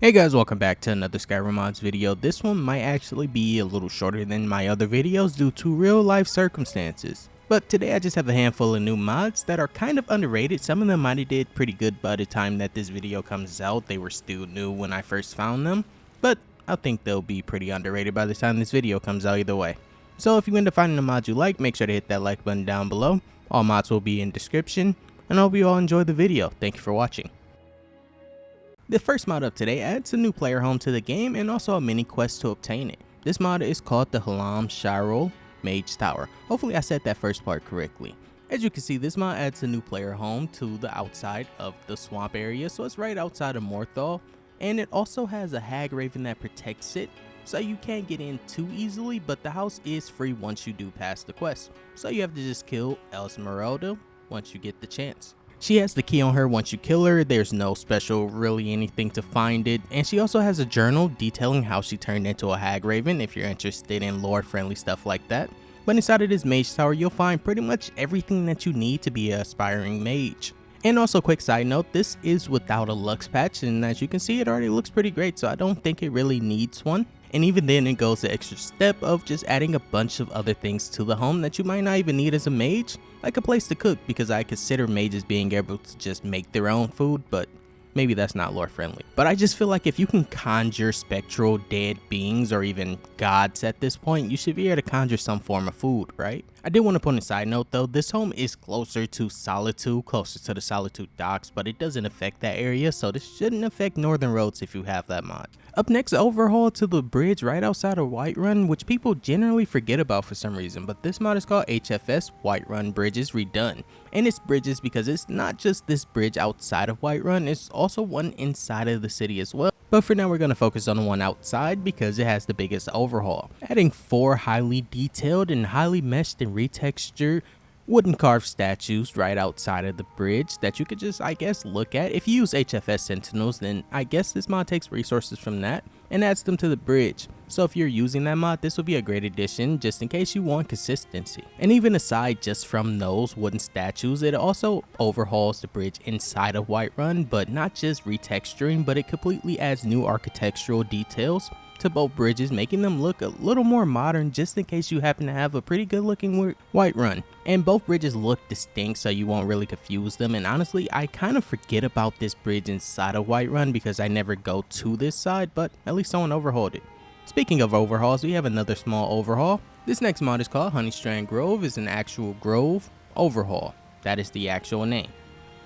Hey guys, welcome back to another Skyrim mods video. This one might actually be a little shorter than my other videos due to real life circumstances. But today I just have a handful of new mods that are kind of underrated. Some of them might have did pretty good by the time that this video comes out. They were still new when I first found them. But I think they'll be pretty underrated by the time this video comes out either way. So if you end up finding a mod you like, make sure to hit that like button down below. All mods will be in description. And I hope you all enjoy the video. Thank you for watching. The first mod up today adds a new player home to the game and also a mini quest to obtain it. This mod is called the Halamshiral Mage Tower. Hopefully I said that first part correctly. As you can see, this mod adds a new player home to the outside of the swamp area, so it's right outside of Morthal, and it also has a hag raven that protects it, so you can't get in too easily, but the house is free once you do pass the quest, so you have to just kill Esmeralda once you get the chance. She has the key on her once you kill her. There's no special really anything to find it, and she also has a journal detailing how she turned into a hag raven if you're interested in lore friendly stuff like that. But inside of this mage tower you'll find pretty much everything that you need to be an aspiring mage. And also, quick side note, this is without a Lux patch, and as you can see it already looks pretty great, so I don't think it really needs one. And even then it goes the extra step of just adding a bunch of other things to the home that you might not even need as a mage, like a place to cook, because I consider mages being able to just make their own food, but maybe that's not lore friendly. But I just feel like if you can conjure spectral dead beings or even gods at this point, you should be able to conjure some form of food, right? I did want to put on a side note though, this home is closer to Solitude, closer to the Solitude docks, but it doesn't affect that area, so this shouldn't affect Northern Roads if you have that mod. Up next, Overhaul to the bridge right outside of Whiterun, which people generally forget about for some reason, but this mod is called HFS Whiterun Bridges Redone. And it's bridges because it's not just this bridge outside of Whiterun, it's also one inside of the city as well. But for now we're going to focus on the one outside because it has the biggest overhaul. Adding 4 highly detailed and highly meshed and retextured wooden carved statues right outside of the bridge that you could just, I guess, look at. If you use HFS Sentinels, then I guess this mod takes resources from that and adds them to the bridge. So if you're using that mod, this will be a great addition just in case you want consistency. And even aside just from those wooden statues, it also overhauls the bridge inside of Whiterun, but not just retexturing, but it completely adds new architectural details to both bridges, making them look a little more modern just in case you happen to have a pretty good looking Whiterun. And both bridges look distinct, so you won't really confuse them. And honestly, I kind of forget about this bridge inside of Whiterun because I never go to this side, but at least someone overhauled it. Speaking of overhauls, we have another small overhaul. This next mod is called Honeystrand Grove. It's an actual grove overhaul. That is the actual name.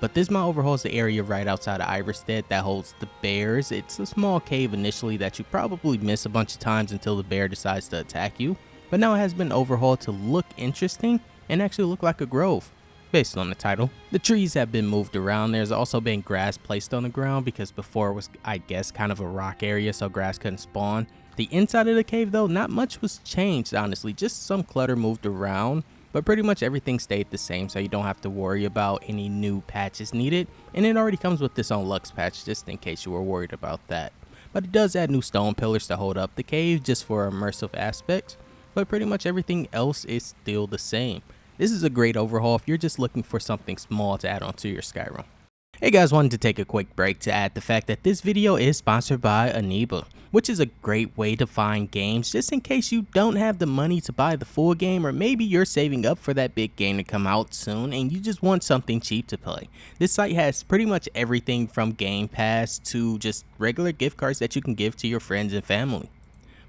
But this mod overhauls the area right outside of Iverstead that holds the bears. It's a small cave initially that you probably miss a bunch of times until the bear decides to attack you. But now it has been overhauled to look interesting and actually look like a grove, based on the title. The trees have been moved around. There's also been grass placed on the ground because before it was, I guess, kind of a rock area, so grass couldn't spawn. The inside of the cave though, not much was changed honestly, just some clutter moved around. But pretty much everything stayed the same, so you don't have to worry about any new patches needed. And it already comes with its own Lux patch just in case you were worried about that. But it does add new stone pillars to hold up the cave just for immersive aspects. But pretty much everything else is still the same. This is a great overhaul if you're just looking for something small to add onto your Skyrim. Hey guys, wanted to take a quick break to add the fact that this video is sponsored by Aniba, which is a great way to find games just in case you don't have the money to buy the full game, or maybe you're saving up for that big game to come out soon and you just want something cheap to play. This site has pretty much everything from Game Pass to just regular gift cards that you can give to your friends and family.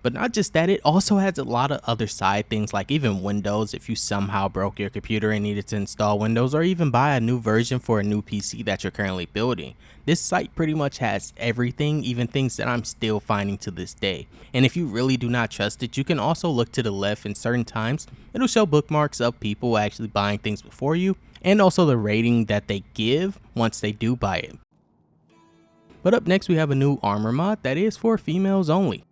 But not just that, it also has a lot of other side things like even Windows if you somehow broke your computer and needed to install Windows, or even buy a new version for a new PC that you're currently building. This site pretty much has everything, even things that I'm still finding to this day. And if you really do not trust it, you can also look to the left, and certain times it'll show bookmarks of people actually buying things before you, and also the rating that they give once they do buy it. But up next we have a new armor mod that is for females only.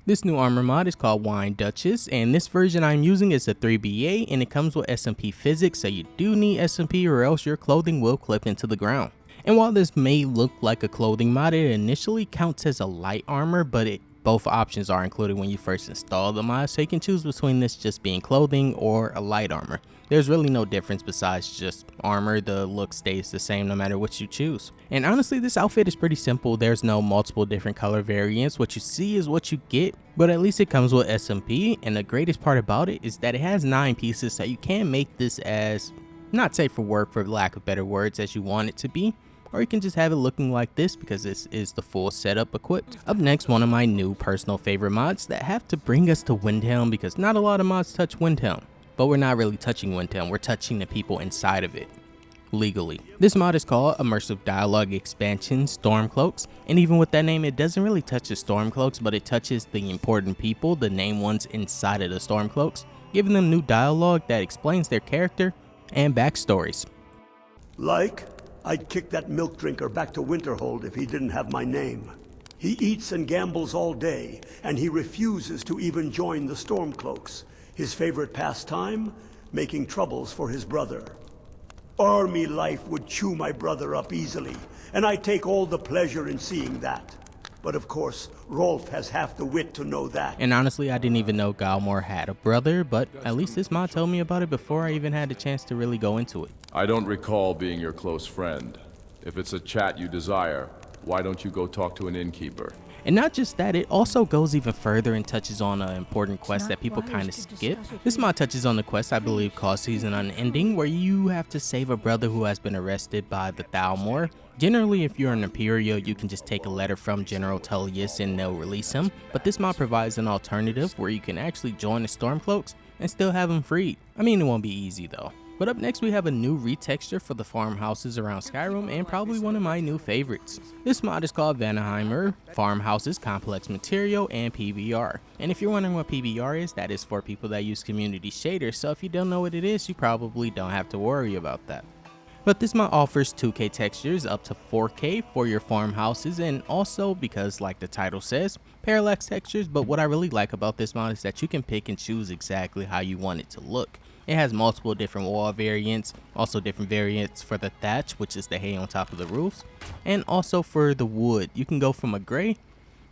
This new armor mod is called Duchess, and this version I'm using is a 3BA, and it comes with SMP physics, so you do need SMP or else your clothing will clip into the ground. And while this may look like a clothing mod, it initially counts as a light armor, but it Both options are included when you first install the mod, so you can choose between this just being clothing or a light armor. There's really no difference besides just armor. The look stays the same no matter what you choose. And honestly, this outfit is pretty simple. There's no multiple different color variants. What you see is what you get, but at least it comes with SMP, and the greatest part about it is that it has 9 pieces, so you can make this as, not safe for work for lack of better words, as you want it to be. Or you can just have it looking like this because this is the full setup equipped. Up next, one of my new personal favorite mods that have to bring us to Windhelm, because not a lot of mods touch Windhelm. But we're not really touching Windhelm, we're touching the people inside of it, legally. This mod is called Immersive Dialogue Expansion Stormcloaks, and even with that name, it doesn't really touch the Stormcloaks, but it touches the important people, the named ones inside of the Stormcloaks, giving them new dialogue that explains their character and backstories. Like, I'd kick that milk drinker back to Winterhold if he didn't have my name. He eats and gambles all day, and he refuses to even join the Stormcloaks. His favorite pastime? Making troubles for his brother. Army life would chew my brother up easily, and I take all the pleasure in seeing that. But of course, Rolf has half the wit to know that. And honestly, I didn't even know Galmor had a brother, but at least this mod told me about it before I even had a chance to really go into it. I don't recall being your close friend. If it's a chat you desire, why don't you go talk to an innkeeper? And not just that, it also goes even further and touches on an important quest that people kind of skip. This mod touches on the quest, I believe, called Season Unending, where you have to save a brother who has been arrested by the Thalmor. Generally, if you're an Imperial, you can just take a letter from General Tullius and they'll release him. But this mod provides an alternative where you can actually join the Stormcloaks and still have him freed. I mean, it won't be easy though. But up next, we have a new retexture for the farmhouses around Skyrim, and probably one of my new favorites. This mod is called Vanaheimr, Farmhouses, Complex Material, and PBR. And if you're wondering what PBR is, that is for people that use community shaders, so if you don't know what it is, you probably don't have to worry about that. But this mod offers 2K textures up to 4K for your farmhouses, and also, because like the title says, parallax textures. But what I really like about this mod is that you can pick and choose exactly how you want it to look. It has multiple different wall variants, also different variants for the thatch, which is the hay on top of the roofs, and also for the wood. You can go from a gray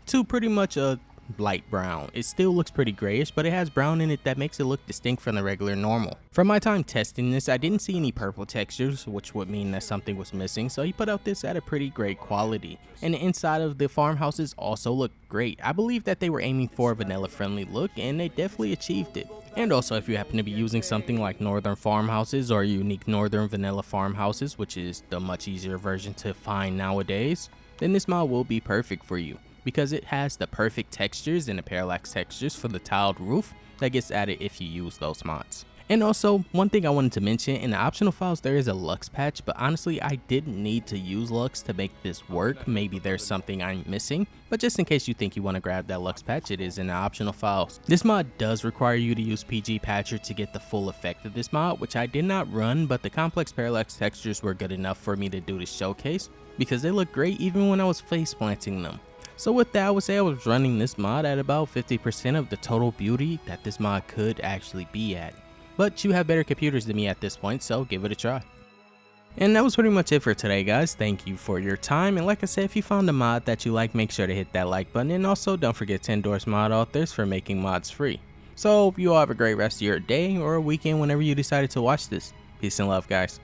to pretty much a light brown. It still looks pretty grayish, but it has brown in it that makes it look distinct from the regular normal. From my time testing this, I didn't see any purple textures, which would mean that something was missing, so he put out this at a pretty great quality. And the inside of the farmhouses also look great. I believe that they were aiming for a vanilla friendly look, and they definitely achieved it. And also, if you happen to be using something like Northern Farmhouses or Unique Northern Vanilla Farmhouses, which is the much easier version to find nowadays, then this mod will be perfect for you, because it has the perfect textures and the parallax textures for the tiled roof that gets added if you use those mods. And also, one thing I wanted to mention, in the optional files there is a Lux patch, but honestly I didn't need to use Lux to make this work. Maybe there's something I'm missing, but just in case you think you want to grab that Lux patch, it is in the optional files. This mod does require you to use PG Patcher to get the full effect of this mod, which I did not run, but the complex parallax textures were good enough for me to do the showcase, because they look great even when I was face planting them. So with that, I would say I was running this mod at about 50% of the total beauty that this mod could actually be at. But you have better computers than me at this point, so give it a try. And that was pretty much it for today, guys. Thank you for your time, and like I said, if you found a mod that you like, make sure to hit that like button, and also don't forget to endorse mod authors for making mods free. So hope you all have a great rest of your day or weekend whenever you decided to watch this. Peace and love, guys.